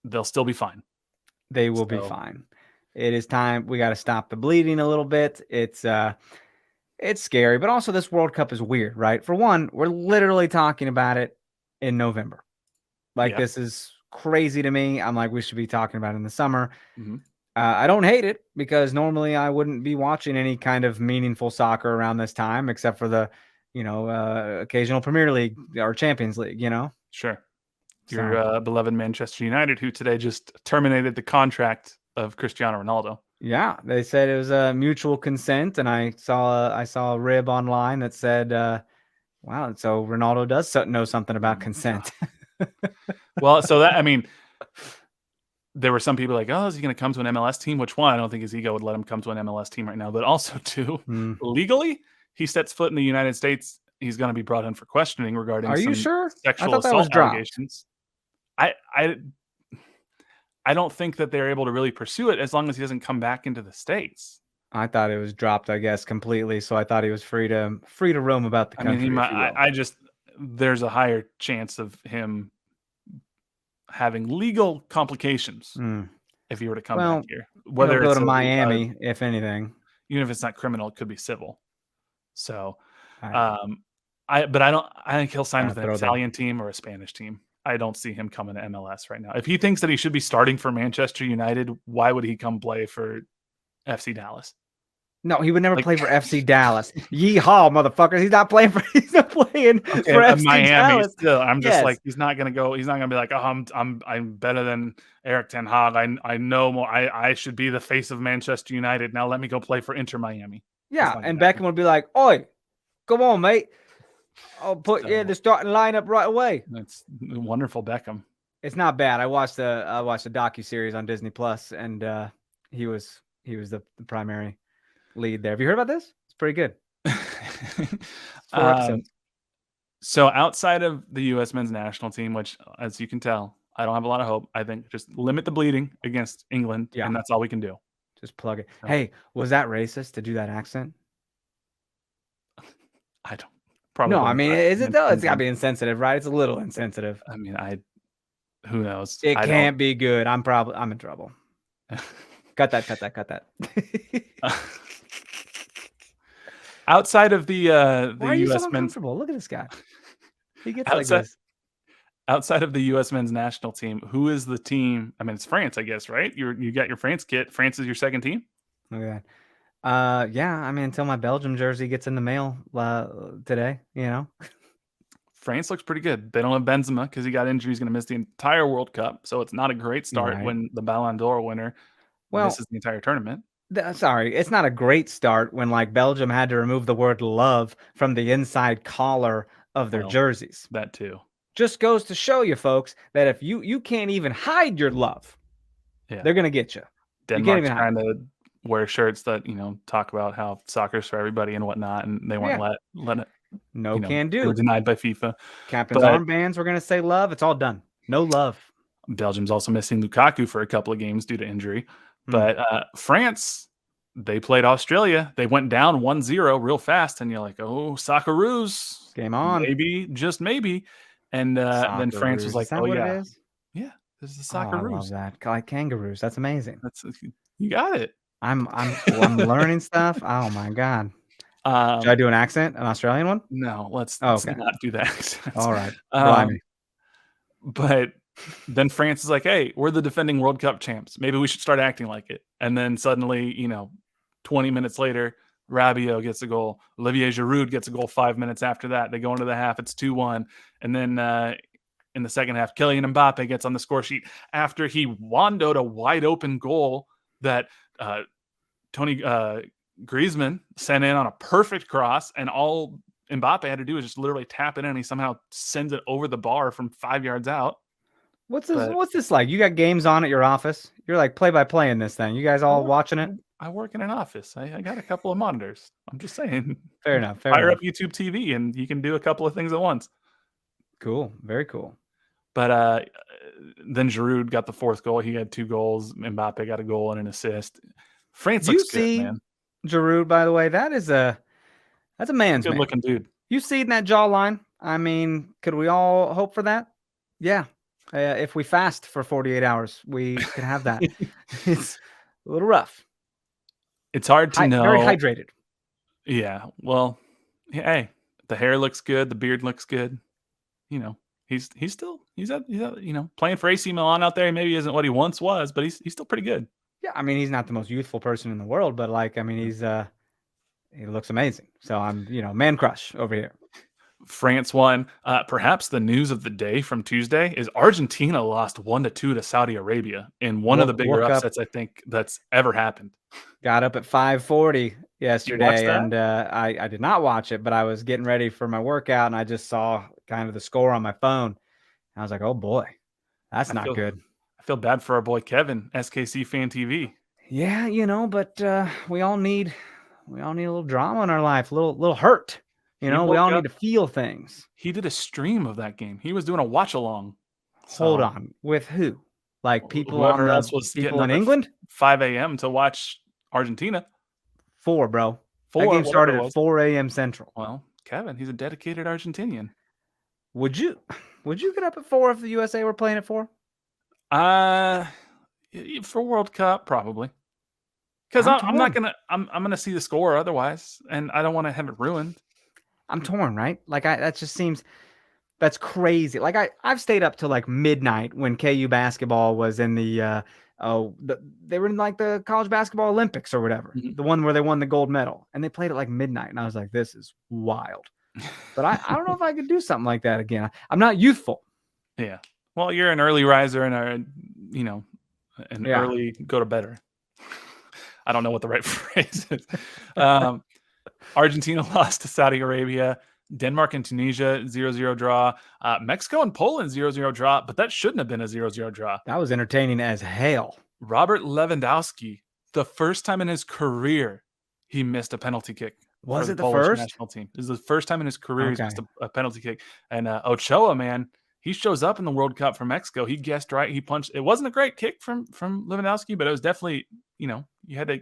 They'll still be fine. They will be fine. It is time. We got to stop the bleeding a little bit. It's scary, but also this World Cup is weird, right? For one, we're literally talking about it in November. Like this is crazy to me. I'm like, we should be talking about it in the summer. I don't hate it because normally I wouldn't be watching any kind of meaningful soccer around this time, except for the, occasional Premier League or Champions League, Sure. Your beloved Manchester United, who today just terminated the contract of Cristiano Ronaldo. Yeah, they said it was a mutual consent, and I saw a rib online that said, "Wow, so Ronaldo does know something about consent." Well, so that, I mean, there were some people like, oh, is he going to come to an MLS team? Which one? I don't think his ego would let him come to an MLS team right now. But also, too, legally, he sets foot in the United States, he's going to be brought in for questioning regarding you sure? Sexual assault allegations. I don't think that they're able to really pursue it as long as he doesn't come back into the States. I thought it was dropped, I guess, completely. So I thought he was free to roam about the country. I mean, there's a higher chance of him having legal complications if he were to come back here. Whether it's go to Miami, if anything, even if it's not criminal, it could be civil. So, I think he'll sign with an Italian team or a Spanish team. I don't see him coming to MLS right now. If he thinks that he should be starting for Manchester United, why would he come play for FC Dallas? No, he would never play for FC Dallas. Yeehaw, motherfucker! He's not playing for FC Miami. Dallas. Still, I'm just like, he's not gonna go. He's not gonna be like, oh, I'm better than Eric Ten Hag. I know more. I should be the face of Manchester United. Now let me go play for Inter Miami. Yeah, and Beckham would be like, oi, come on, mate. I'll put you in the starting lineup right away. That's wonderful, Beckham. It's not bad. I watched the docuseries on Disney Plus, and he was the primary lead there. Have you heard about this? It's pretty good. 4 episodes. So outside of the U.S. men's national team, which, as you can tell, I don't have a lot of hope. I think just limit the bleeding against England, and that's all we can do. Just plug it. So, hey, was that racist to do that accent? I don't. Probably no, I mean, is it though? It's got to be insensitive, right? It's a little insensitive. I mean, who knows? It can't be good. I'm in trouble. Cut that. Outside of the U.S. men's, look at this guy. He gets like this. Outside of the U.S. men's national team, who is the team? I mean, it's France, I guess, right? You got your France kit. France is your second team. Look at that. Yeah, I mean, until my Belgium jersey gets in the mail today, France looks pretty good. They don't have Benzema because he got injured. He's going to miss the entire World Cup, so it's not a great start when the Ballon d'Or winner misses the entire tournament. Sorry, it's not a great start when Belgium had to remove the word love from the inside collar of their jerseys. That too. Just goes to show you, folks, that if you can't even hide your love, they're going to get you. Denmark's trying to wear shirts that talk about how soccer's for everybody and whatnot, and they won't let it. Can do. They were denied by FIFA. Captain's armbands. We're gonna say love. It's all done. No love. Belgium's also missing Lukaku for a couple of games due to injury, but France, they played Australia. They went down 1-0 real fast, and you're like, oh, Socceroos, game on. Maybe, just maybe. And then France was Socceroos. like, Is that "Oh what it yeah, is? yeah, this is the Oh, I love Socceroos." that. Like kangaroos. That's amazing. That's you got it. I'm learning stuff. Oh my god. Should I Um, do an accent? An Australian one? no, Oh, let's okay. not do that accent. All right. Um, Blimey. but then France is like, "Hey, we're the defending World Cup champs. Maybe we should start acting like it." And then suddenly, 20 minutes later, Rabiot gets a goal. Olivier Giroud gets a goal 5 minutes after that. They go into the half. It's 2-1. And then in the second half, Kylian Mbappe gets on the score sheet after he wandoed a wide open goal that Tony Griezmann sent in on a perfect cross, and all Mbappe had to do is just literally tap it in, and he somehow sends it over the bar from 5 yards out. But What's this like? You got games on at your office? You're like play by play in this thing. You guys I all work, watching it? I work in an office. I got a couple of monitors. I'm just saying. Fair enough. Fair Fire enough. up YouTube TV, and you can do a couple of things at once. Cool. Very cool. But then Giroud got the fourth goal. He had 2 goals. Mbappe got a goal and an assist. France Do you looks good, see man. Giroud, by the way? That's a man's Good man. looking dude. You see that jawline? I mean, could we all hope for that? Yeah. If we fast for 48 hours, we can have that. It's a little rough. It's hard to know. Very hydrated. Yeah. Well, hey, the hair looks good. The beard looks good. He's still playing for AC Milan out there. He maybe isn't what he once was, but he's still pretty good. Yeah, I mean, he's not the most youthful person in the world, but he looks amazing. So I'm, man crush over here. France won. Perhaps the news of the day from Tuesday is Argentina lost 1-2 to Saudi Arabia in one of the bigger upsets I think that's ever happened. Got up at 5:40 yesterday, that? and I did not watch it, but I was getting ready for my workout, and I just saw kind of the score on my phone. I was like, "Oh boy, that's not good." I feel bad for our boy Kevin, SKC Fan TV. Yeah, but we all need a little drama in our life, a little hurt. We all need to feel things. He did a stream of that game. He was doing a watch along. Hold on, with who? Like people whoever else was people in England? 5 a.m. to watch Argentina. 4, bro. 4. That game started at 4 a.m. Central. Well, Kevin, he's a dedicated Argentinian. Would you get up at 4 if the USA were playing at 4? For World Cup, probably. Because I'm not gonna I'm gonna see the score otherwise, and I don't want to have it ruined. I'm torn, right? Like that just seems that's crazy. Like I've stayed up till like midnight when KU basketball was in they were in like the college basketball Olympics or whatever, the one where they won the gold medal, and they played at like midnight, and I was like, this is wild. But I don't know if I could do something like that again. I'm not youthful. Yeah. Well, you're an early riser and early go to bedder. I don't know what the right phrase is. Argentina lost to Saudi Arabia. Denmark and Tunisia 0-0 draw. Mexico and Poland 0-0 draw, but that shouldn't have been a 0-0 draw. That was entertaining as hell. Robert Lewandowski, the first time in his career, he missed a penalty kick. Was it the Polish first? national team? This is the first time in his career he's missed a penalty kick. And Ochoa, man, he shows up in the World Cup for Mexico. He guessed right. He punched. It wasn't a great kick from Lewandowski, but it was definitely, you had to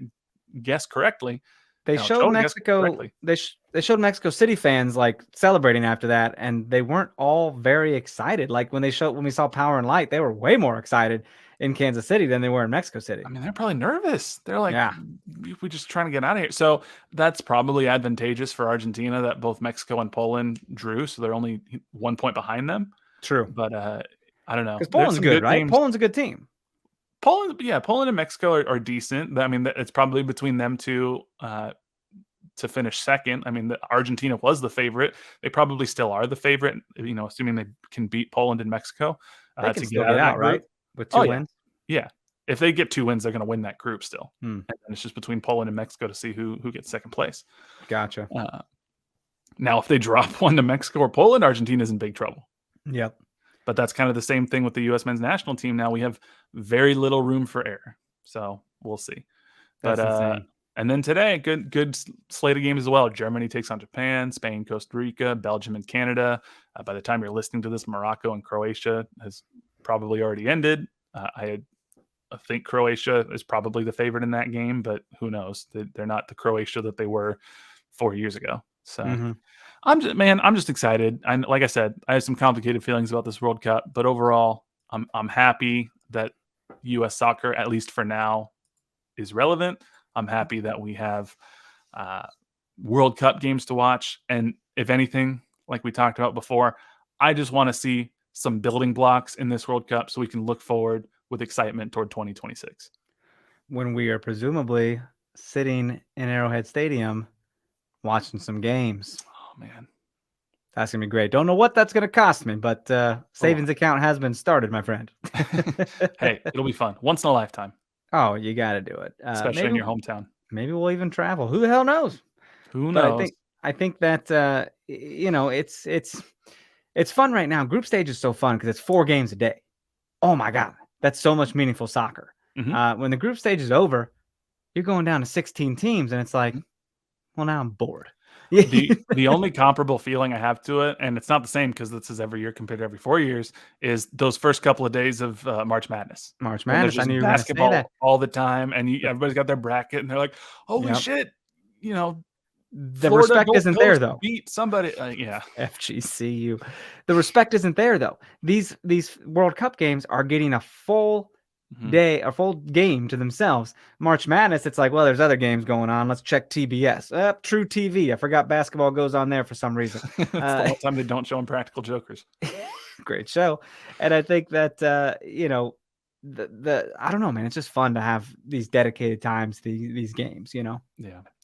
guess correctly. They showed Mexico. They showed Mexico City fans like celebrating after that, and they weren't all very excited. Like when we saw Power and Light, they were way more excited in Kansas City than they were in Mexico City. I mean, they're probably nervous. They're like, we're just trying to get out of here. So that's probably advantageous for Argentina that both Mexico and Poland drew. So they're only 1 point behind them. True, but I don't know. Because Poland's good, right? Games. Poland's a good team. Poland and Mexico are decent. I mean, it's probably between them two to finish second. I mean, Argentina was the favorite. They probably still are the favorite, assuming they can beat Poland and Mexico they can still get out, right? With 2 wins? Yeah. If they get 2 wins, they're going to win that group still. And it's just between Poland and Mexico to see who gets second place. Gotcha. Now, if they drop one to Mexico or Poland, Argentina's in big trouble. Yep. But that's kind of the same thing with the U.S. men's national team. Now we have very little room for error. So we'll see. That's insane. And then today, good slate of games as well. Germany takes on Japan, Spain, Costa Rica, Belgium, and Canada. By the time you're listening to this, Morocco and Croatia has probably already ended. I think Croatia is probably the favorite in that game, but who knows? They're not the Croatia that they were 4 years ago. So Mhm. I'm just excited. And like I said, I have some complicated feelings about this World Cup, but overall, I'm happy that U.S. soccer, at least for now, is relevant. I'm happy that we have uh, World Cup games to watch, and if anything, like we talked about before, I just want to see some building blocks in this World Cup so we can look forward with excitement toward 2026. When we are presumably sitting in Arrowhead Stadium watching some games. Oh man. That's going to be great. Don't know what that's going to cost me, but savings account has been started, my friend. Hey, it'll be fun. Once in a lifetime. Oh, you got to do it. Especially in your hometown. Maybe we'll even travel. Who the hell knows? Who But knows? I think that it's fun right now. Group stage is so fun because it's 4 games a day. Oh my God, that's so much meaningful soccer. Mhm. When the group stage is over, you're going down to 16 teams, and it's like, well, now I'm bored. The only comparable feeling I have to it, and it's not the same because this is every year compared to every 4 years, is those first couple of days of March Madness. March When there's Madness. I just knew you were going to say basketball that. all the time, and everybody's got their bracket, and they're like, "Holy Yep. shit!" The Florida respect Gulf isn't there Coast though. beat somebody. Yeah, FGCU. The respect isn't there though. These World Cup games are getting a full Mhm. day, a full game to themselves. March Madness, it's like, well, there's other games going on. Let's check TBS. True TV. I forgot basketball goes on there for some reason. That's the only time they don't show Impractical Jokers. Great show. And I think that I don't know, man. It's just fun to have these dedicated times, these games. Yeah,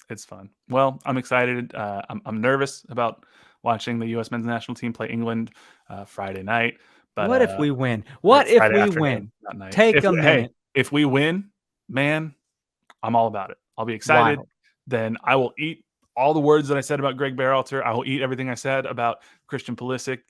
it's fun. Well, I'm excited. I'm nervous about watching the U.S. men's national team play England Friday night. But What if we win? What it's if Friday we afternoon, win? not night. Take a Hey, minute. if we win, man, I'm all about it. I'll be excited. Wild. Then I will eat all the words that I said about Greg Berhalter. I will eat everything I said about Christian Pulisic.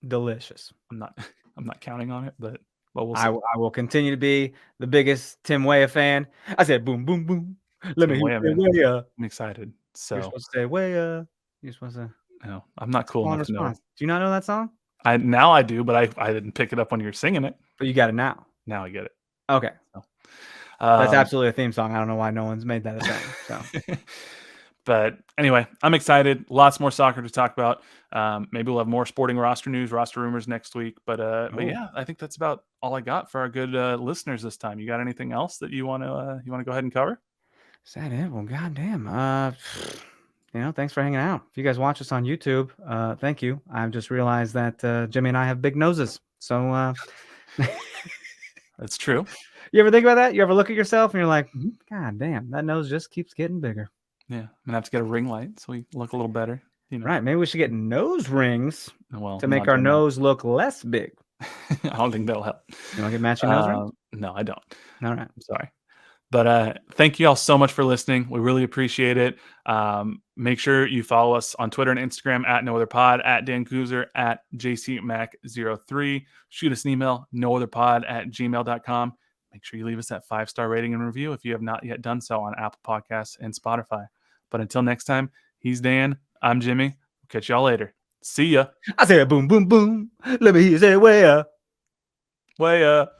Delicious. I'm not counting on it, but we'll see. I will continue to be the biggest Tim Weah fan. I said, boom, boom, boom. Let me Tim hear Weah, you man. say Weah. I'm excited. You're So supposed to say Weah. You're supposed to no, I'm not cool call and enough to know. response. Do you not know that song? Now I do, but I didn't pick it up when you were singing it. But you got it now. Now I get it. Okay. So, That's absolutely a theme song. I don't know why no one's made that a thing. So But anyway, I'm excited. Lots more soccer to talk about. Maybe we'll have more sporting roster news, roster rumors next week. But yeah, I think that's about all I got for our good listeners this time. You got anything else that you want to go ahead and cover? is that it? Well, goddamn. Thanks for hanging out. If you guys watch us on YouTube, thank you. I've just realized that Jimmy and I have big noses. So That's true. you ever think about that? You ever look at yourself and you're like, Mhm. God damn, that nose just keeps getting bigger. Yeah, I'm gonna have to get a ring light so we look a little better. Right. Maybe we should get nose rings Well, to I'm make not our doing that. nose look less big. I don't think that'll help. You want to get matching nose rings? No, I don't. All right. I'm sorry. But thank you all so much for listening. We really appreciate it. Make sure you follow us on Twitter and Instagram at NoOtherPod, at Dan Kooser, at JCMac03. Shoot us an email, nootherpod@gmail.com. Make sure you leave us that 5-star rating and review if you have not yet done so on Apple Podcasts and Spotify. But until next time, he's Dan. I'm Jimmy. We'll catch y'all later. See ya. I said boom, boom, boom. Let me hear you say, where? Way up.